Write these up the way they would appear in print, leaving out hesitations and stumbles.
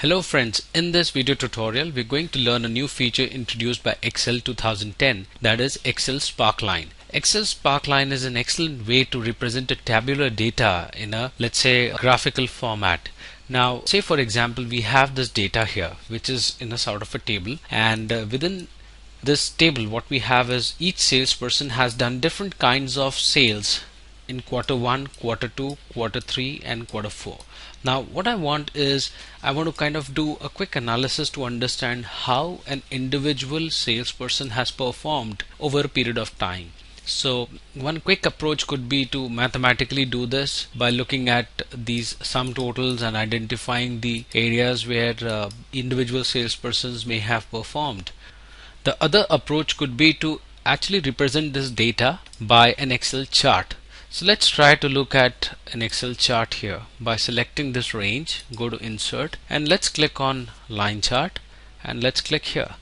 Hello friends, in this video tutorial we're going to learn a new feature introduced by Excel 2010, that is Excel Sparkline. Excel Sparkline is an excellent way to represent a tabular data in a, let's say, graphical format. Now say for example we have this data here which is in a sort of a table, and within this table what we have is each salesperson has done different kinds of sales in quarter 1, quarter 2, quarter 3 and quarter 4. Now what I want is I want to kind of do a quick analysis to understand how an individual salesperson has performed over a period of time. So one quick approach could be to mathematically do this by looking at these sum totals and identifying the areas where individual salespersons may have performed. The other approach could be to actually represent this data by an Excel chart. So let's try to look at an Excel chart here by selecting this range. Go to insert and let's click on line chart and let's click here.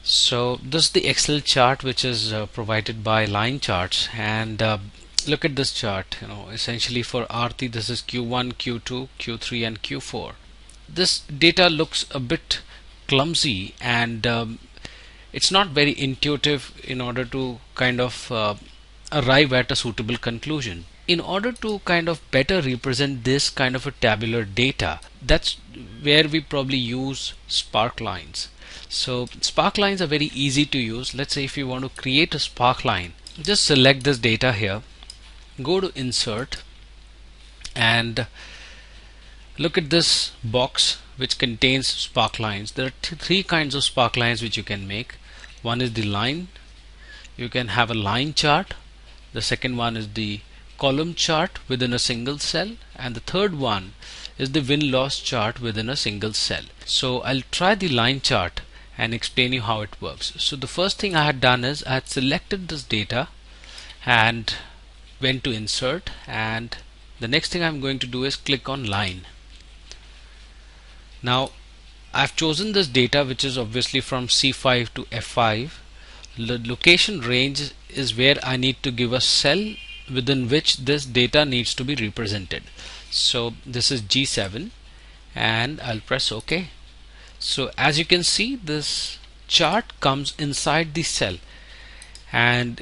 So this is the Excel chart which is provided by Line Charts, and look at this chart. Essentially for Aarti this is Q1, Q2, Q3 and Q4. This data looks a bit clumsy and it's not very intuitive in order to kind of arrive at a suitable conclusion. In order to kind of better represent this kind of a tabular data, that's where we probably use sparklines. So sparklines are very easy to use. Let's say if you want to create a sparkline, just select this data here, go to insert and look at this box which contains sparklines. There are three kinds of sparklines which you can make. One is the line, you can have a line chart. The second one is the column chart within a single cell, and the third one is the win-loss chart within a single cell. So I'll try the line chart and explain you how it works. So the first thing I had done is I had selected this data and went to insert, and the next thing I'm going to do is click on line. Now I've chosen this data which is obviously from C5 to F5. The location range is where I need to give a cell within which this data needs to be represented. So this is G7 and I'll press OK. So as you can see, this chart comes inside the cell, and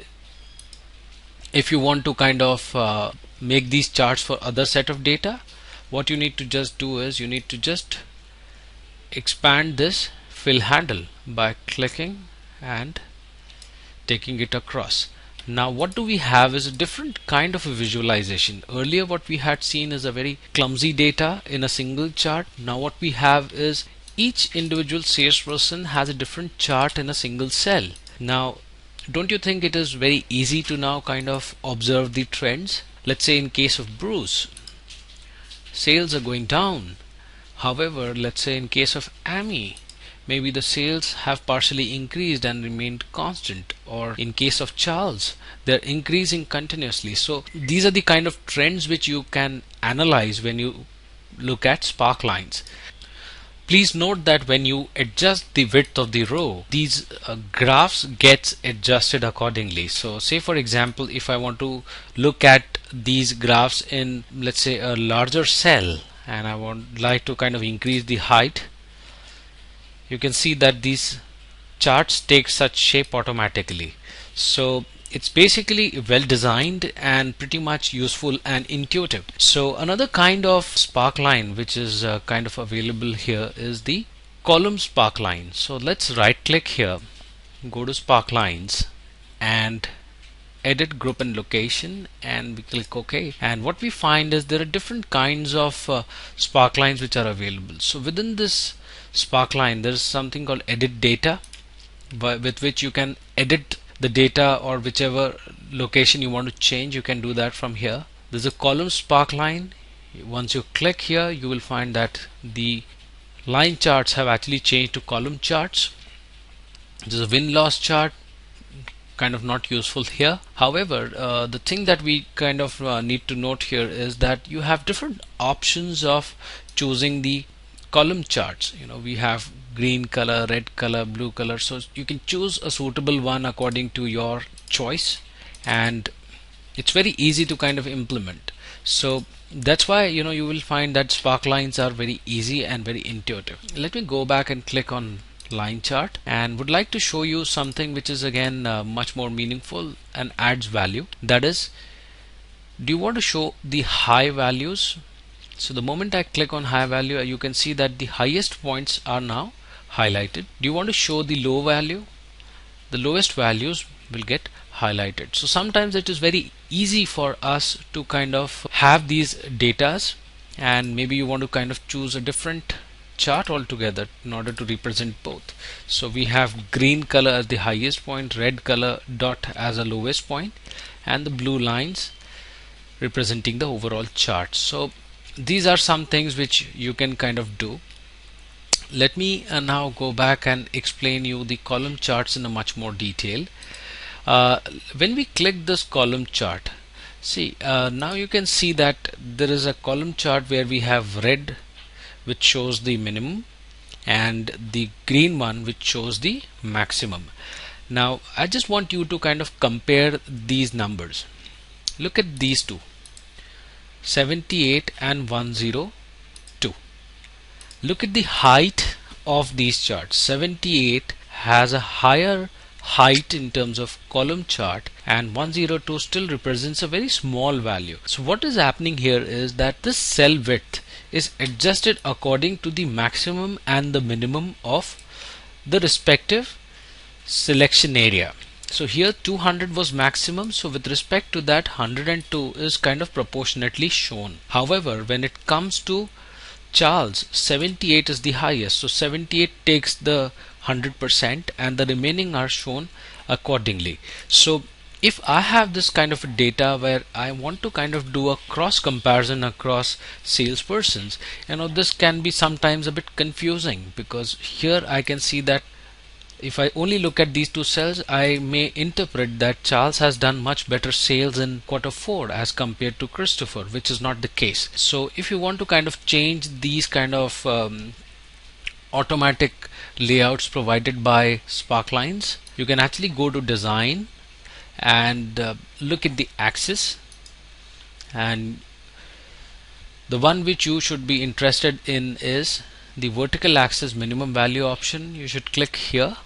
if you want to kind of make these charts for other set of data, what you need to just do is you need to just expand this fill handle by clicking and taking it across. Now what do we have is a different kind of a visualization. Earlier what we had seen is a very clumsy data in a single chart. Now what we have is each individual salesperson has a different chart in a single cell. Now don't you think it is very easy to now kind of observe the trends? Let's say in case of Bruce, sales are going down. However, let's say in case of Amy, maybe the sales have partially increased and remained constant, or in case of Charles they're increasing continuously. So these are the kind of trends which you can analyze when you look at sparklines. Please note that when you adjust the width of the row, these graphs gets adjusted accordingly. So say for example if I want to look at these graphs in, let's say, a larger cell, and I would like to kind of increase the height, you can see that these charts take such shape automatically. So it's basically well designed and pretty much useful and intuitive. So another kind of sparkline which is kind of available here is the column sparkline. So let's right click here, go to sparklines and edit group and location, and we click OK, and what we find is there are different kinds of sparklines which are available. So within this sparkline there is something called edit data, with which you can edit the data or whichever location you want to change. You can do that from here. There's a column sparkline. Once you click here you will find that the line charts have actually changed to column charts. There's a win-loss chart, kind of not useful here. However, the thing that we kind of need to note here is that you have different options of choosing the column charts. We have green color, red color, blue color, so you can choose a suitable one according to your choice, and it's very easy to kind of implement. So that's why you will find that sparklines are very easy and very intuitive. Let me go back and click on line chart, and would like to show you something which is again much more meaningful and adds value. That is, do you want to show the high values? So the moment I click on high value, you can see that the highest points are now highlighted. Do you want to show the low value? The lowest values will get highlighted. So sometimes it is very easy for us to kind of have these datas, and maybe you want to kind of choose a different chart altogether in order to represent both. So we have green color as the highest point, red color dot as a lowest point, and the blue lines representing the overall chart. So these are some things which you can kind of do. Let me now go back and explain you the column charts in a much more detail. When we click this column chart, see now you can see that there is a column chart where we have red, which shows the minimum, and the green one which shows the maximum. Now I just want you to kind of compare these numbers. Look at these two, 78 and 102. Look at the height of these charts. 78 has a higher height in terms of column chart, and 102 still represents a very small value. So what is happening here is that this cell width is adjusted according to the maximum and the minimum of the respective selection area. So here 200 was maximum, so with respect to that 102 is kind of proportionately shown. However, when it comes to Charles, 78 is the highest, so 78 takes the 100% and the remaining are shown accordingly. So if I have this kind of data where I want to kind of do a cross comparison across salespersons, this can be sometimes a bit confusing, because here I can see that if I only look at these two cells, I may interpret that Charles has done much better sales in Q4 as compared to Christopher, which is not the case. So if you want to kind of change these kind of automatic layouts provided by Sparklines, you can actually go to design and look at the axis, and the one which you should be interested in is the vertical axis minimum value option. You should click here.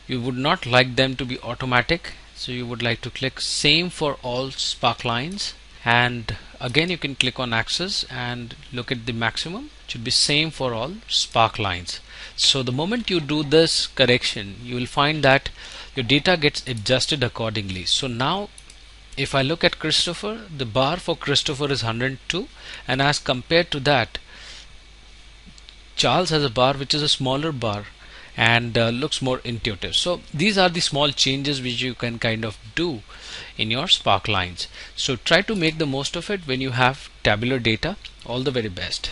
You would not like them to be automatic, so you would like to click same for all Sparklines, and again you can click on axis and look at the maximum. It should be same for all Sparklines. So the moment you do this correction, you will find that your data gets adjusted accordingly. So now if I look at Christopher, the bar for Christopher is 102, and as compared to that, Charles has a bar which is a smaller bar and looks more intuitive. So these are the small changes which you can kind of do in your Sparklines. So try to make the most of it when you have tabular data. All the very best.